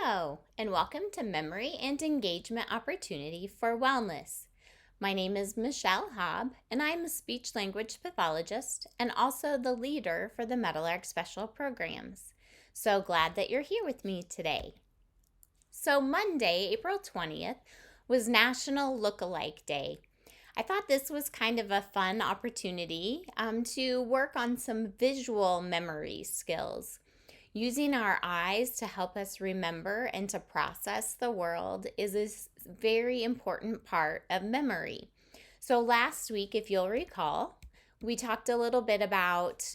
Hello, and welcome to Memory and Engagement Opportunity for Wellness. My name is Michelle Hobb, and I'm a speech language pathologist and also the leader for the Medelarg Special Programs. So glad that you're here with me today. So Monday, April 20th, was National Lookalike Day. I thought this was kind of a fun opportunity to work on some visual memory skills. Using our eyes to help us remember and to process the world is a very important part of memory. So last week, if you'll recall, we talked a little bit about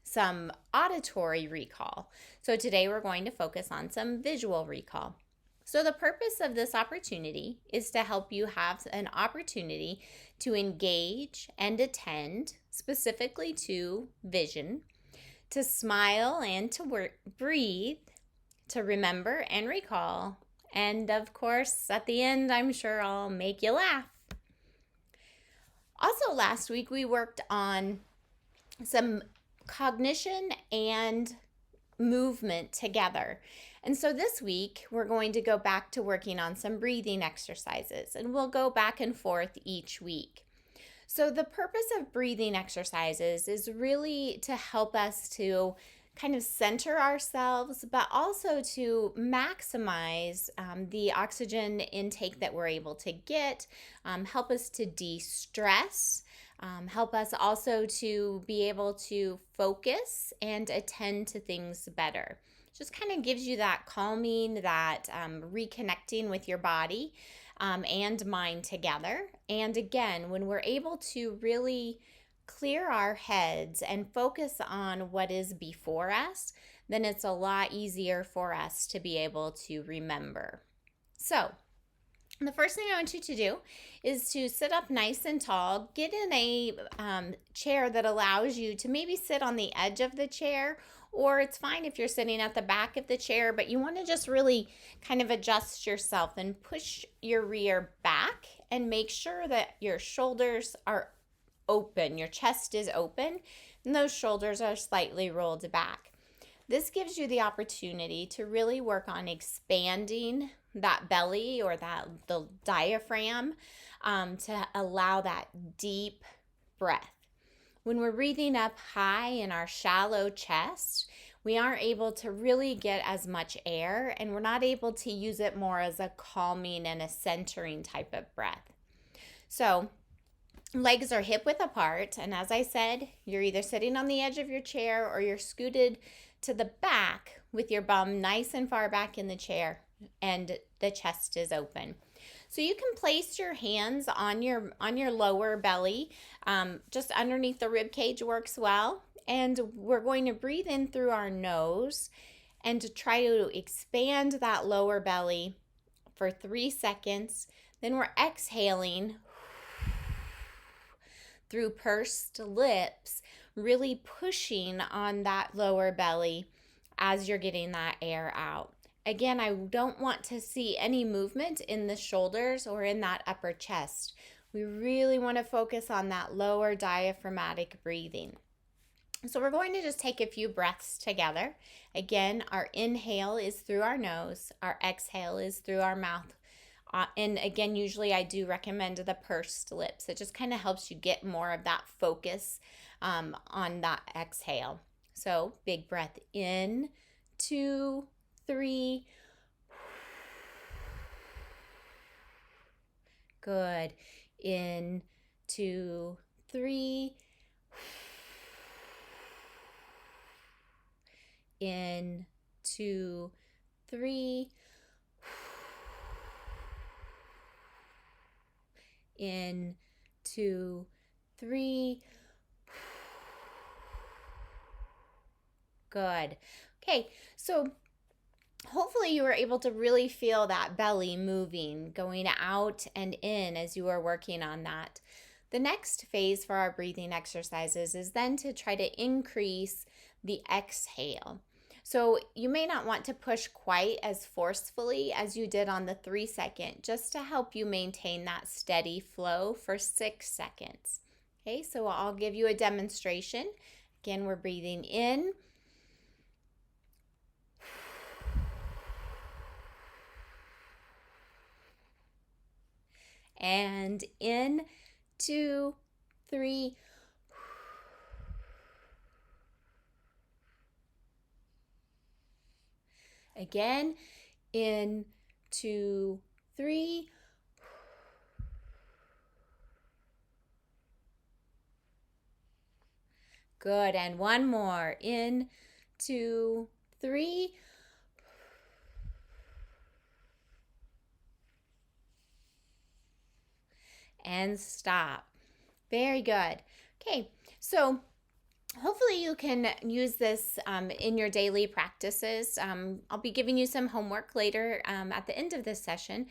some auditory recall. So today we're going to focus on some visual recall. So the purpose of this opportunity is to help you have an opportunity to engage and attend specifically to vision, to smile and to breathe, to remember and recall, and of course, at the end, I'm sure I'll make you laugh. Also, last week we worked on some cognition and movement together. And so this week, we're going to go back to working on some breathing exercises, and we'll go back and forth each week. So the purpose of breathing exercises is really to help us to kind of center ourselves, but also to maximize the oxygen intake that we're able to get, help us to de-stress, help us also to be able to focus and attend to things better. Just kind of gives you that calming, that reconnecting with your body and mind together. And again, when we're able to really clear our heads and focus on what is before us, then it's a lot easier for us to be able to remember. So, the first thing I want you to do is to sit up nice and tall. Get in a chair that allows you to maybe sit on the edge of the chair, or it's fine if you're sitting at the back of the chair, but you want to just really kind of adjust yourself and push your rear back and make sure that your shoulders are open, your chest is open, and those shoulders are slightly rolled back. This gives you the opportunity to really work on expanding that belly or the diaphragm to allow that deep breath. When we're breathing up high in our shallow chest, we aren't able to really get as much air, and we're not able to use it more as a calming and a centering type of breath. So legs are hip width apart, and as I said, you're either sitting on the edge of your chair or you're scooted to the back with your bum nice and far back in the chair and the chest is open. So you can place your hands on your lower belly, just underneath the rib cage works well. And we're going to breathe in through our nose and to try to expand that lower belly for 3 seconds. Then we're exhaling through pursed lips, really pushing on that lower belly as you're getting that air out. Again, I don't want to see any movement in the shoulders or in that upper chest. We really want to focus on that lower diaphragmatic breathing. So we're going to just take a few breaths together. Again, our inhale is through our nose. Our exhale is through our mouth. And again, usually I do recommend the pursed lips. It just kind of helps you get more of that focus on that exhale. So big breath in, 2, 3. Good. In, 2, 3. In, 2, 3. In, 2, 3. Good. Okay, so hopefully you were able to really feel that belly moving, going out and in as you are working on that. The next phase for our breathing exercises is then to try to increase the exhale. So you may not want to push quite as forcefully as you did on the 3 second, just to help you maintain that steady flow for 6 seconds. Okay, so I'll give you a demonstration. Again, we're breathing in And in, 2, 3. Again, in, 2, 3. Good. And one more. In, 2, 3. And stop. Very good. Okay, so hopefully you can use this in your daily practices. I'll be giving you some homework later at the end of this session.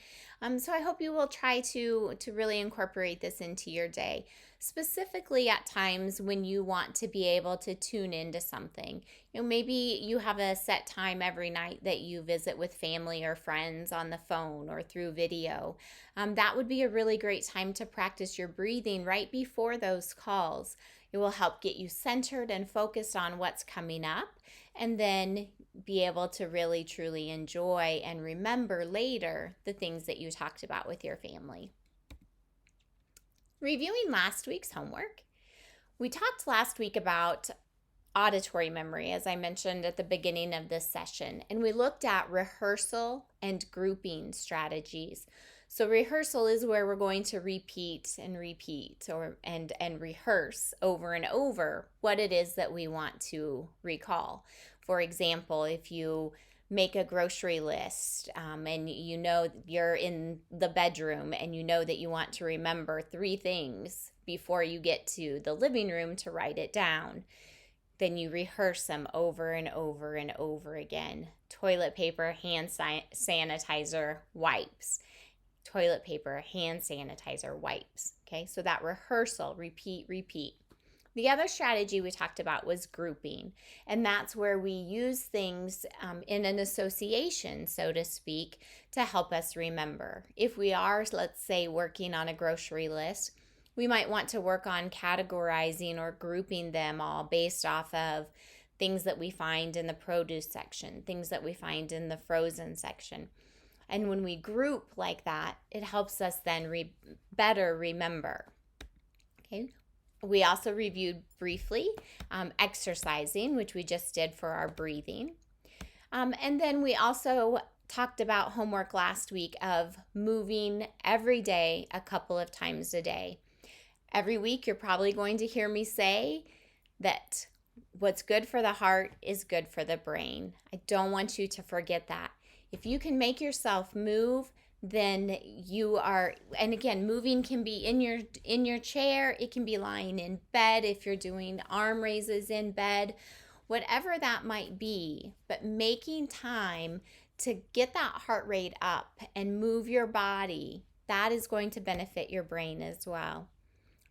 So I hope you will try to really incorporate this into your day, specifically at times when you want to be able to tune into something. Maybe you have a set time every night that you visit with family or friends on the phone or through video. That would be a really great time to practice your breathing right before those calls. It will help get you centered and focused on what's coming up, and then be able to really truly enjoy and remember later the things that you talked about with your family. Reviewing last week's homework, we talked last week about auditory memory, as I mentioned at the beginning of this session, and we looked at rehearsal and grouping strategies. So rehearsal is where we're going to repeat and rehearse over and over what it is that we want to recall. For example, if you make a grocery list and you know you're in the bedroom and you know that you want to remember 3 things before you get to the living room to write it down, then you rehearse them over and over and over again. Toilet paper, hand sanitizer, wipes. Toilet paper, hand sanitizer, wipes. Okay, so that rehearsal, repeat, repeat. The other strategy we talked about was grouping, and that's where we use things in an association, so to speak, to help us remember. If we are, let's say, working on a grocery list, we might want to work on categorizing or grouping them all based off of things that we find in the produce section, things that we find in the frozen section. And when we group like that, it helps us then better remember. Okay. We also reviewed briefly exercising, which we just did for our breathing. And then we also talked about homework last week of moving every day a couple of times a day. Every week you're probably going to hear me say that what's good for the heart is good for the brain. I don't want you to forget that. If you can make yourself move, then you are, and again, moving can be in your chair, it can be lying in bed if you're doing arm raises in bed, whatever that might be, but making time to get that heart rate up and move your body, that is going to benefit your brain as well.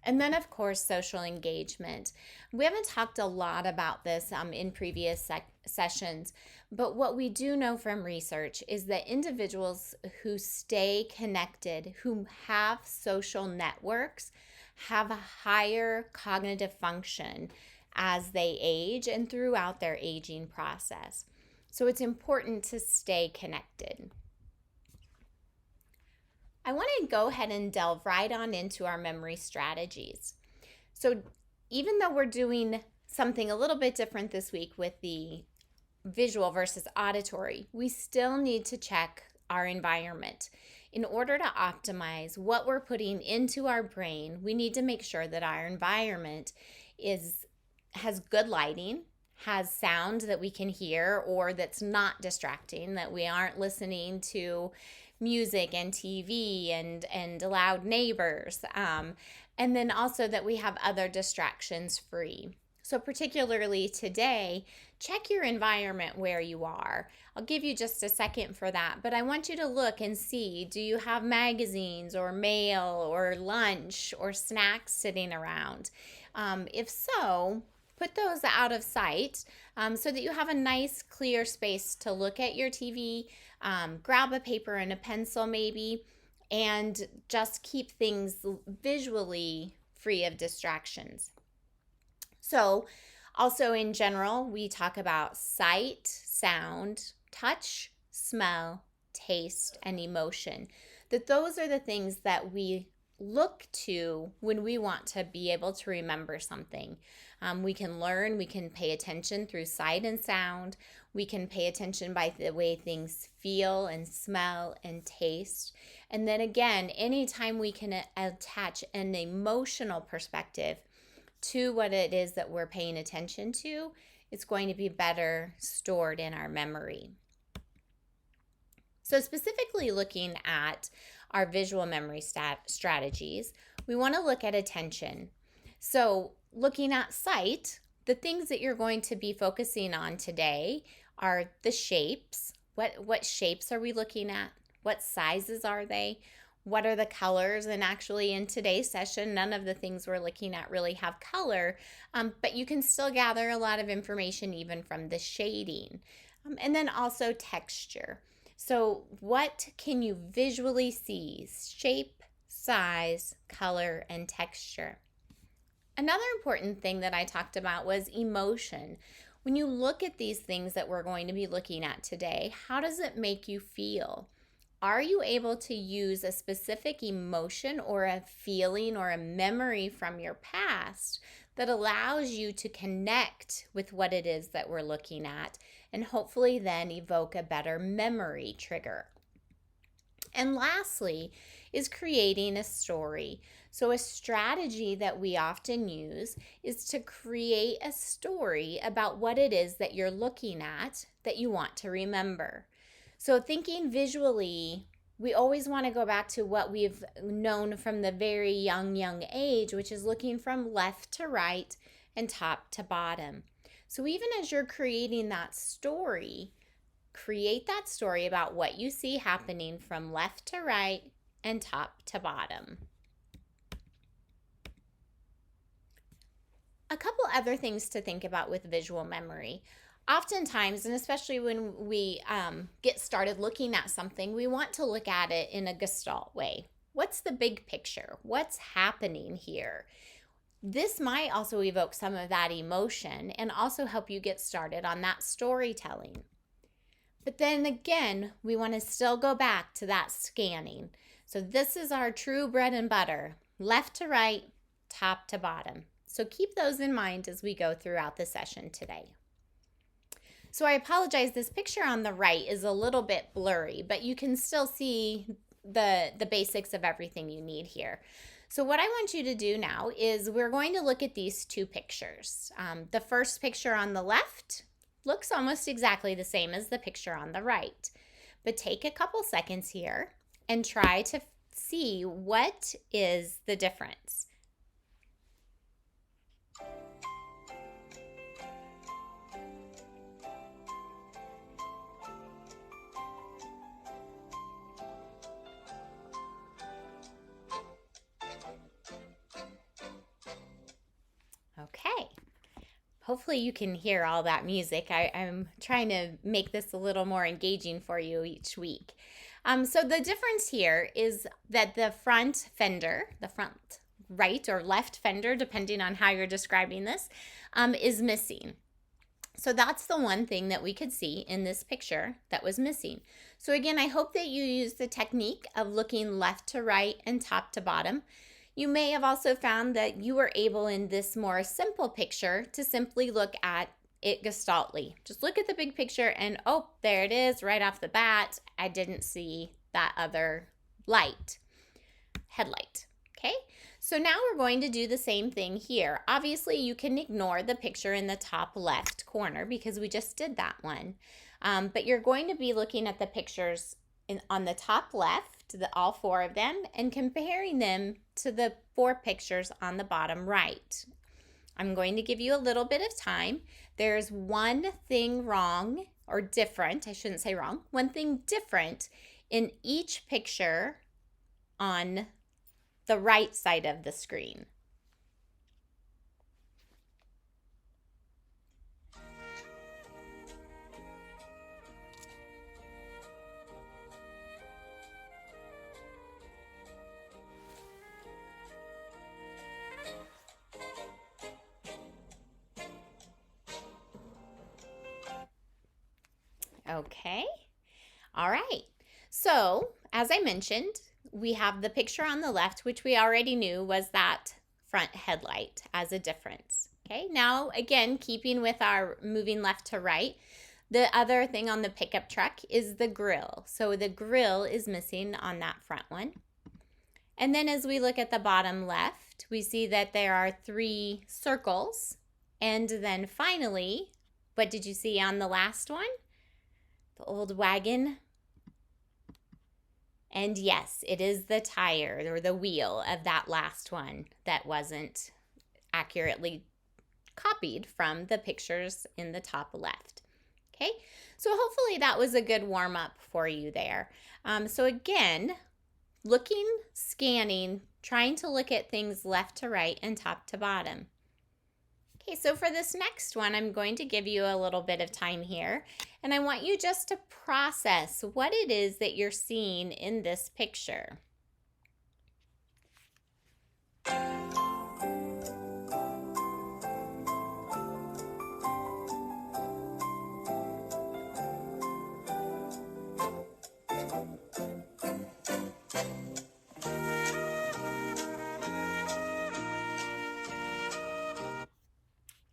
And then, of course, social engagement. We haven't talked a lot about this in previous sessions, but what we do know from research is that individuals who stay connected, who have social networks, have a higher cognitive function as they age and throughout their aging process. So it's important to stay connected. I want to go ahead and delve right on into our memory strategies. So even though we're doing something a little bit different this week with the visual versus auditory, we still need to check our environment. In order to optimize what we're putting into our brain, we need to make sure that our environment has good lighting, has sound that we can hear or that's not distracting, that we aren't listening to music and TV and loud neighbors, and then also that we have other distractions free. So particularly today, check your environment where you are. I'll give you just a second for that, but I want you to look and see, do you have magazines or mail or lunch or snacks sitting around? If so, put those out of sight so that you have a nice clear space to look at your TV. Grab a paper and a pencil maybe, and just keep things visually free of distractions. So also in general, we talk about sight, sound, touch, smell, taste, and emotion. that those are the things that we look to when we want to be able to remember something. We can learn, we can pay attention through sight and sound. We can pay attention by the way things feel and smell and taste. And then again, anytime we can attach an emotional perspective to what it is that we're paying attention to, it's going to be better stored in our memory. So specifically looking at our visual memory strategies, we want to look at attention. So looking at sight, the things that you're going to be focusing on today are the shapes. What shapes are we looking at? What sizes are they? What are the colors? And actually in today's session, none of the things we're looking at really have color, but you can still gather a lot of information even from the shading. And then also texture. So what can you visually see? Shape, size, color, and texture. Another important thing that I talked about was emotion. When you look at these things that we're going to be looking at today, how does it make you feel? Are you able to use a specific emotion or a feeling or a memory from your past that allows you to connect with what it is that we're looking at and hopefully then evoke a better memory trigger? And lastly is creating a story. So a strategy that we often use is to create a story about what it is that you're looking at that you want to remember. So thinking visually, we always want to go back to what we've known from the very young age, which is looking from left to right and top to bottom. So even as you're creating that story, create that story about what you see happening from left to right and top to bottom. A couple other things to think about with visual memory. Oftentimes, and especially when we get started looking at something, we want to look at it in a gestalt way. What's the big picture? What's happening here? This might also evoke some of that emotion and also help you get started on that storytelling. But then again, we want to still go back to that scanning. So this is our true bread and butter, left to right, top to bottom. So keep those in mind as we go throughout the session today. So I apologize, this picture on the right is a little bit blurry, but you can still see the basics of everything you need here. So what I want you to do now is we're going to look at these two pictures. The first picture on the left looks almost exactly the same as the picture on the right. But take a couple seconds here and try to see what is the difference. Okay. Hopefully you can hear all that music. I'm trying to make this a little more engaging for you each week. So the difference here is that the front fender, the front right or left fender, depending on how you're describing this, is missing. So that's the one thing that we could see in this picture that was missing. So again, I hope that you use the technique of looking left to right and top to bottom. You may have also found that you were able in this more simple picture to simply look at it gestaltly. Just look at the big picture and oh, there it is right off the bat. I didn't see that other headlight. Okay, so now we're going to do the same thing here. Obviously, you can ignore the picture in the top left corner because we just did that one. But you're going to be looking at the pictures on the top left, all four of them, and comparing them to the four pictures on the bottom right. I'm going to give you a little bit of time. There's one thing wrong, or different, I shouldn't say wrong, one thing different in each picture on the right side of the screen. Okay, all right. So as I mentioned, we have the picture on the left, which we already knew was that front headlight as a difference. Okay, now again, keeping with our moving left to right, the other thing on the pickup truck is the grill. So the grill is missing on that front one. And then as we look at the bottom left, we see that there are 3 circles. And then finally, what did you see on the last one? The old wagon. And yes, it is the tire or the wheel of that last one that wasn't accurately copied from the pictures in the top left. Okay, so hopefully that was a good warm-up for you there. So again, looking, scanning, trying to look at things left to right and top to bottom. Okay, so for this next one, I'm going to give you a little bit of time here, and I want you just to process what it is that you're seeing in this picture.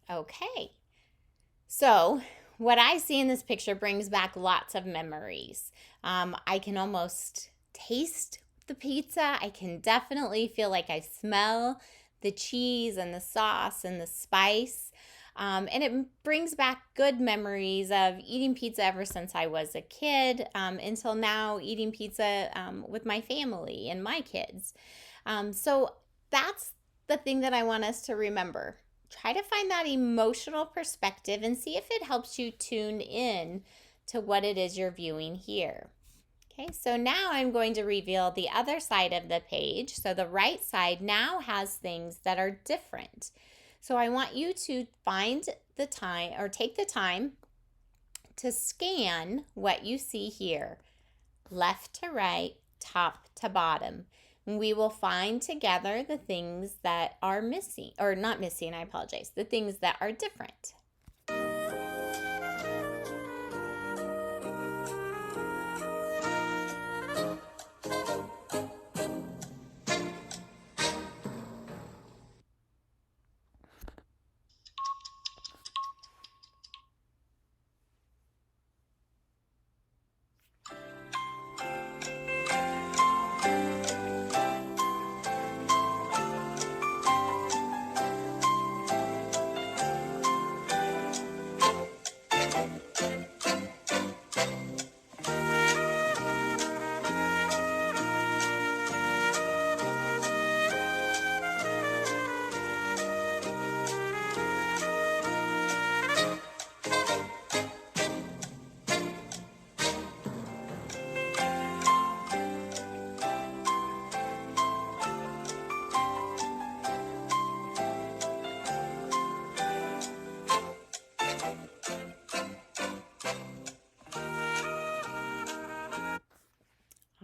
Okay, so what I see in this picture brings back lots of memories. I can almost taste the pizza. I can definitely feel like I smell the cheese and the sauce and the spice. And it brings back good memories of eating pizza ever since I was a kid until now, eating pizza with my family and my kids. So that's the thing that I want us to remember. Try to find that emotional perspective and see if it helps you tune in to what it is you're viewing here. Okay, so now I'm going to reveal the other side of the page. So the right side now has things that are different. So I want you to find the time or take the time to scan what you see here, left to right, top to bottom. We will find together the things that are missing, or not missing, I apologize, the things that are different.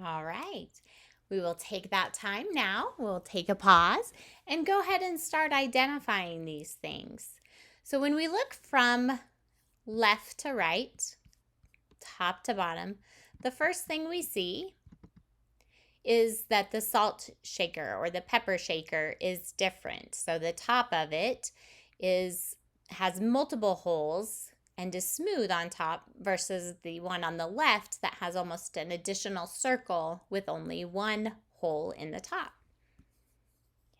All right, we will take that time now. We'll take a pause and go ahead and start identifying these things. So when we look from left to right, top to bottom, the first thing we see is that the salt shaker or the pepper shaker is different. So the top of it has multiple holes and is smooth on top versus the one on the left that has almost an additional circle with only one hole in the top.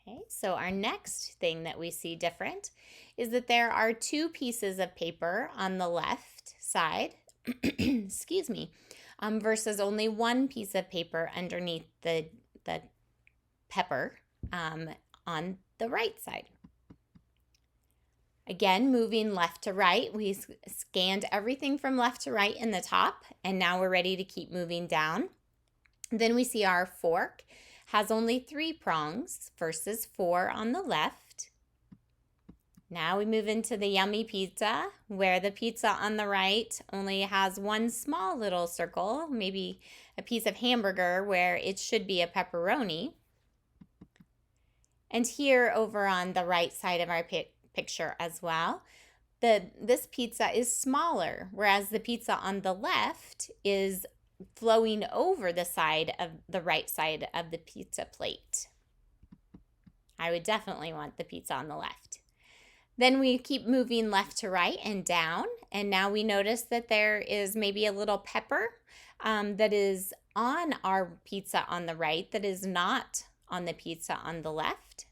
Okay, so our next thing that we see different is that there are 2 pieces of paper on the left side, excuse me, versus only 1 piece of paper underneath the pepper on the right side. Again, moving left to right, we scanned everything from left to right in the top, and now we're ready to keep moving down. Then we see our fork has only 3 prongs versus 4 on the left. Now we move into the yummy pizza, where the pizza on the right only has 1 small little circle, maybe a piece of hamburger where it should be a pepperoni. And here over on the right side of our picture as well, this pizza is smaller, whereas the pizza on the left is flowing over the side of the right side of the pizza plate. I would definitely want the pizza on the left. Then we keep moving left to right and down, and now we notice that there is maybe a little pepper that is on our pizza on the right that is not on the pizza on the left.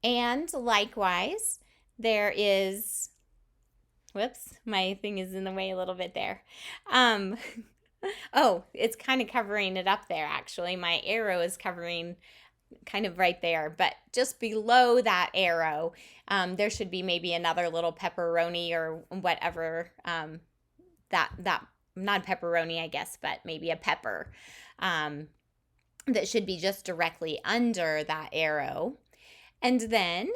And likewise, there is, whoops, my thing is in the way a little bit there. Oh, it's kind of covering it up there actually. My arrow is covering kind of right there, but just below that arrow, there should be maybe another little pepperoni or whatever, that not pepperoni, I guess, but maybe a pepper, that should be just directly under that arrow. And then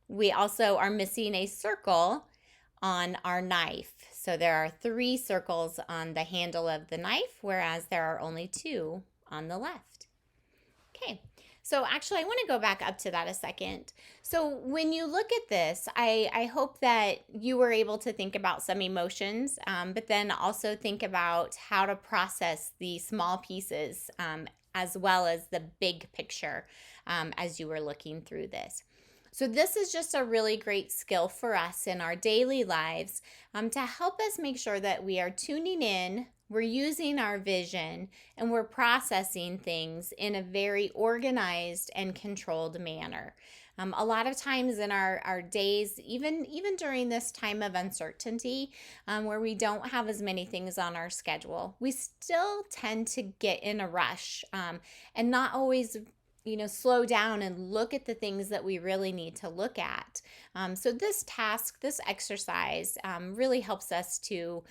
we also are missing a circle on our knife. So there are 3 circles on the handle of the knife, whereas there are only 2 on the left. Okay. So actually, I want to go back up to that a second. So when you look at this, I hope that you were able to think about some emotions, but then also think about how to process the small pieces as well as the big picture as you were looking through this. So this is just a really great skill for us in our daily lives to help us make sure that we are tuning in, we're using our vision, and we're processing things in a very organized and controlled manner. A lot of times in our days, even during this time of uncertainty, where we don't have as many things on our schedule, we still tend to get in a rush and not always slow down and look at the things that we really need to look at. So this task, this exercise really helps us to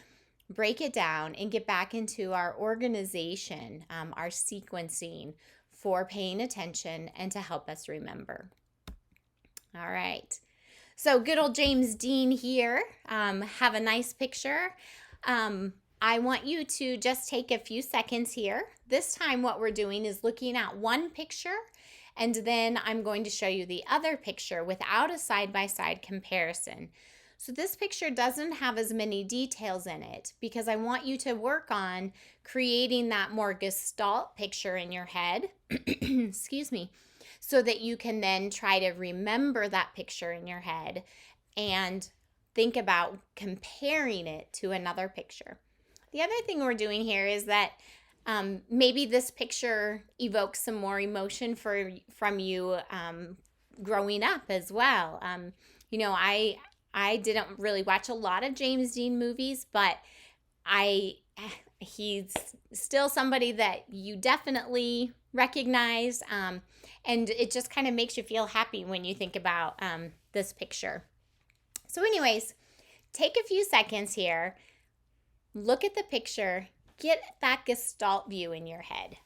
break it down and get back into our organization, our sequencing for paying attention and to help us remember. All right. So good old James Dean here. Have a nice picture. I want you to just take a few seconds here. This time what we're doing is looking at one picture, and then I'm going to show you the other picture without a side-by-side comparison. So this picture doesn't have as many details in it because I want you to work on creating that more gestalt picture in your head, excuse me, so that you can then try to remember that picture in your head and think about comparing it to another picture. The other thing we're doing here is that maybe this picture evokes some more emotion from you growing up as well. I didn't really watch a lot of James Dean movies, but he's still somebody that you definitely recognize, and it just kind of makes you feel happy when you think about this picture. So anyways, take a few seconds here, look at the picture, get that gestalt view in your head.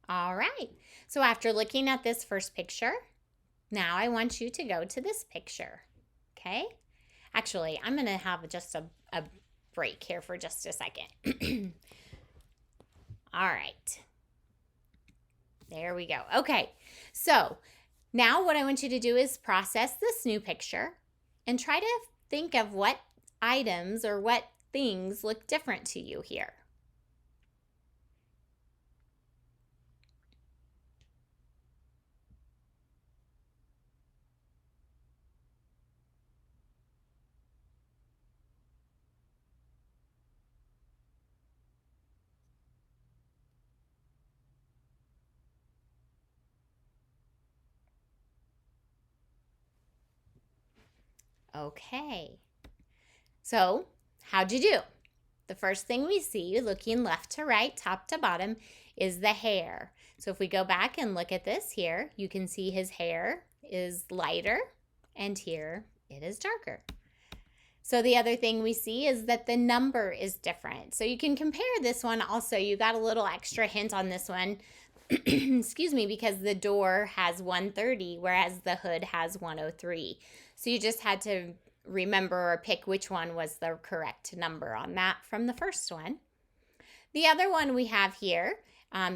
All right, so after looking at this first picture, now I want you to go to this picture, okay? Actually, I'm going to have just a break here for just a second. All right, there we go. Okay, so now what I want you to do is process this new picture and try to think of what items or what things look different to you here. Okay, so how'd you do? The first thing we see, looking left to right, top to bottom, is the hair. So if we go back and look at this here, you can see his hair is lighter, and here it is darker. So the other thing we see is that the number is different. So you can compare this one also. You got a little extra hint on this one, excuse me, because the door has 130, whereas the hood has 103. So you just had to remember or pick which one was the correct number on that from the first one. The other one we have here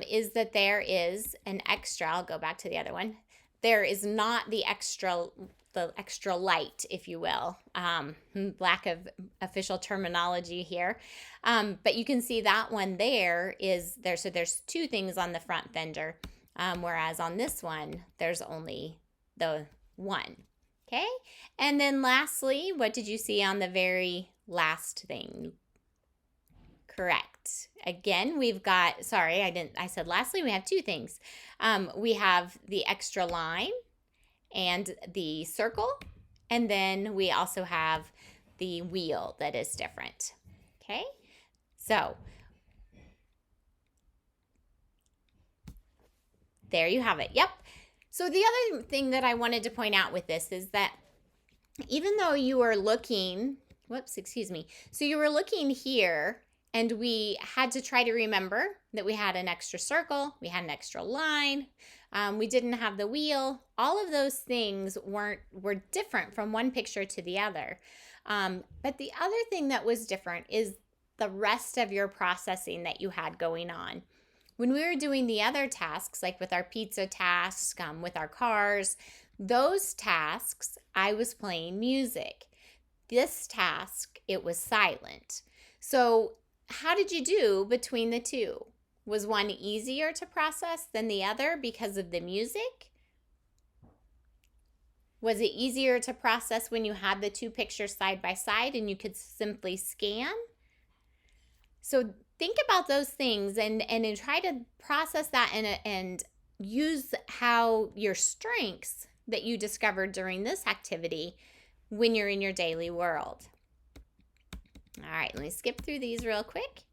is that there is an extra. I'll go back to the other one. There is not the extra light, if you will. Lack of official terminology here. But you can see that one there is there. So there's two things on the front fender, whereas on this one, there's only the one. Okay. And then lastly, what did you see on the very last thing? Correct. Again, we've got, I said lastly, we have two things. We have the extra line and the circle, and then we also have the wheel that is different. Okay, so there you have it. Yep. So the other thing that I wanted to point out with this is that even though you were looking, so you were looking here, and we had to try to remember that we had an extra circle, we had an extra line, we didn't have the wheel. All of those things were different from one picture to the other. But the other thing that was different is the rest of your processing that you had going on. When we were doing the other tasks, like with our pizza task, with our cars, those tasks, I was playing music. This task, it was silent. So how did you do between the two? Was one easier to process than the other because of the music? Was it easier to process when you had the two pictures side by side and you could simply scan? So think about those things and try to process that and use how your strengths that you discovered during this activity when you're in your daily world. All right, let me skip through these real quick.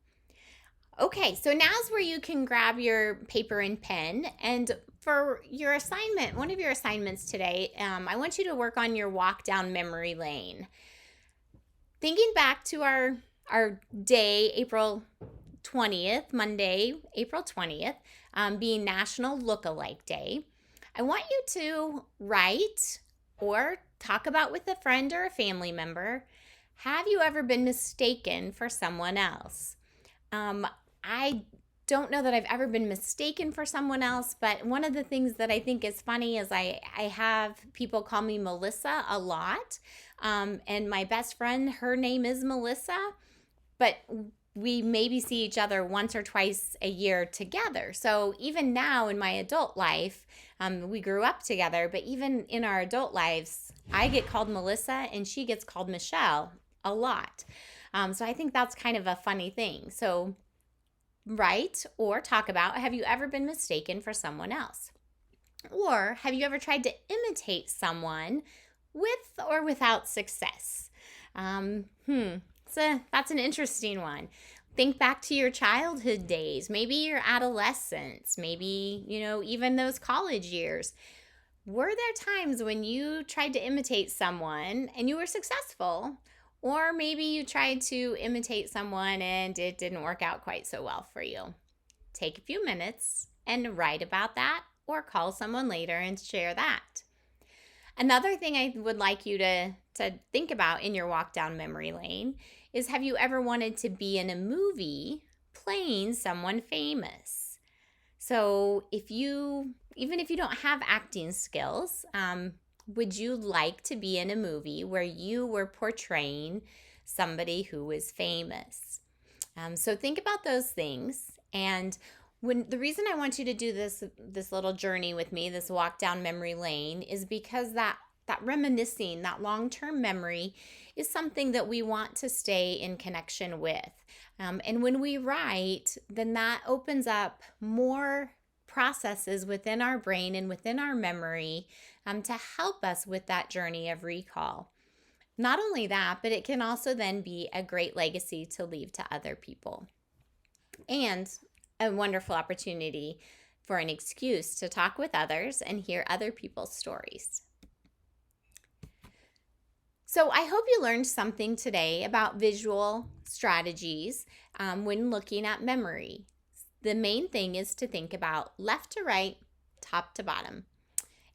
Okay, so now's where you can grab your paper and pen. And for your assignment, one of your assignments today, I want you to work on your walk down memory lane. Thinking back to our day, April 20th, Monday, April 20th, being National Look-alike Day, I want you to write or talk about with a friend or a family member, have you ever been mistaken for someone else? I don't know that I've ever been mistaken for someone else, but one of the things that I think is funny is I have people call me Melissa a lot. And my best friend, her name is Melissa, but we maybe see each other once or twice a year together. So even now in my adult life, we grew up together, but even in our adult lives, I get called Melissa and she gets called Michelle a lot. So I think that's kind of a funny thing. So write or talk about, have you ever been mistaken for someone else? Or have you ever tried to imitate someone with or without success? So that's an interesting one. Think back to your childhood days, maybe your adolescence, maybe, even those college years. Were there times when you tried to imitate someone and you were successful? Or maybe you tried to imitate someone and it didn't work out quite so well for you. Take a few minutes and write about that or call someone later and share that. Another thing I would like you to think about in your walk down memory lane is, have you ever wanted to be in a movie playing someone famous? So even if you don't have acting skills, would you like to be in a movie where you were portraying somebody who was famous? So think about those things. And the reason I want you to do this little journey with me, this walk down memory lane, is because that reminiscing, that long-term memory is something that we want to stay in connection with. And when we write, then that opens up more processes within our brain and within our memory to help us with that journey of recall. Not only that, but it can also then be a great legacy to leave to other people. And a wonderful opportunity for an excuse to talk with others and hear other people's stories. So I hope you learned something today about visual strategies when looking at memory. The main thing is to think about left to right, top to bottom,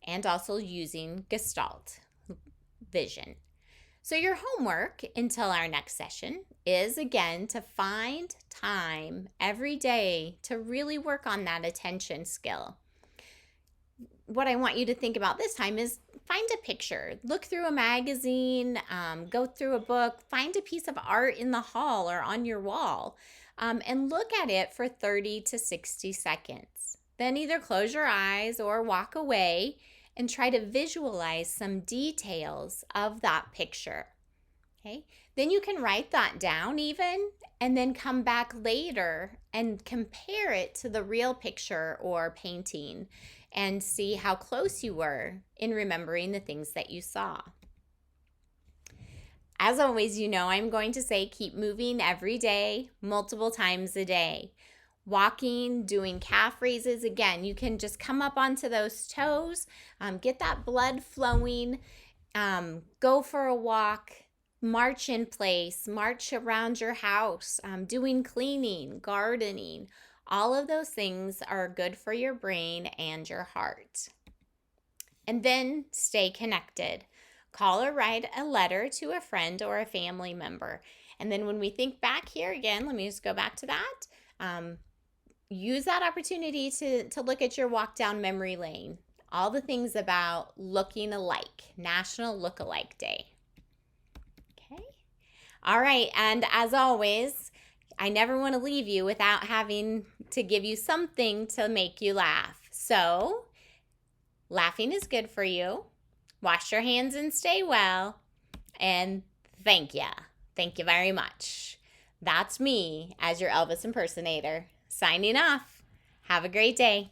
and also using Gestalt vision. So your homework until our next session is again to find time every day to really work on that attention skill. What I want you to think about this time is find a picture, look through a magazine, go through a book, find a piece of art in the hall or on your wall, and look at it for 30 to 60 seconds. Then either close your eyes or walk away and try to visualize some details of that picture. Okay, then you can write that down even, and then come back later and compare it to the real picture or painting and see how close you were in remembering the things that you saw. As always, I'm going to say keep moving every day, multiple times a day. Walking, doing calf raises. Again, you can just come up onto those toes, get that blood flowing, go for a walk, march in place, march around your house, doing cleaning, gardening. All of those things are good for your brain and your heart. And then stay connected. Call or write a letter to a friend or a family member. And then when we think back here again, let me just go back to that. Use that opportunity to look at your walk down memory lane. All the things about looking alike, National Look-alike Day. Okay. All right. And as always, I never want to leave you without having to give you something to make you laugh. So, laughing is good for you. Wash your hands and stay well. And thank you. Thank you very much. That's me as your Elvis impersonator. Signing off. Have a great day.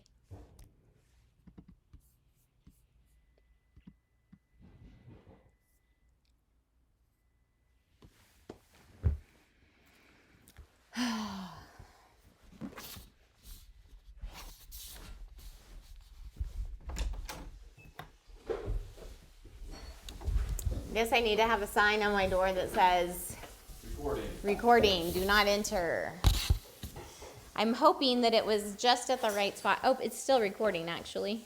Guess I need to have a sign on my door that says recording, do not enter. I'm hoping that it was just at the right spot. Oh, it's still recording actually.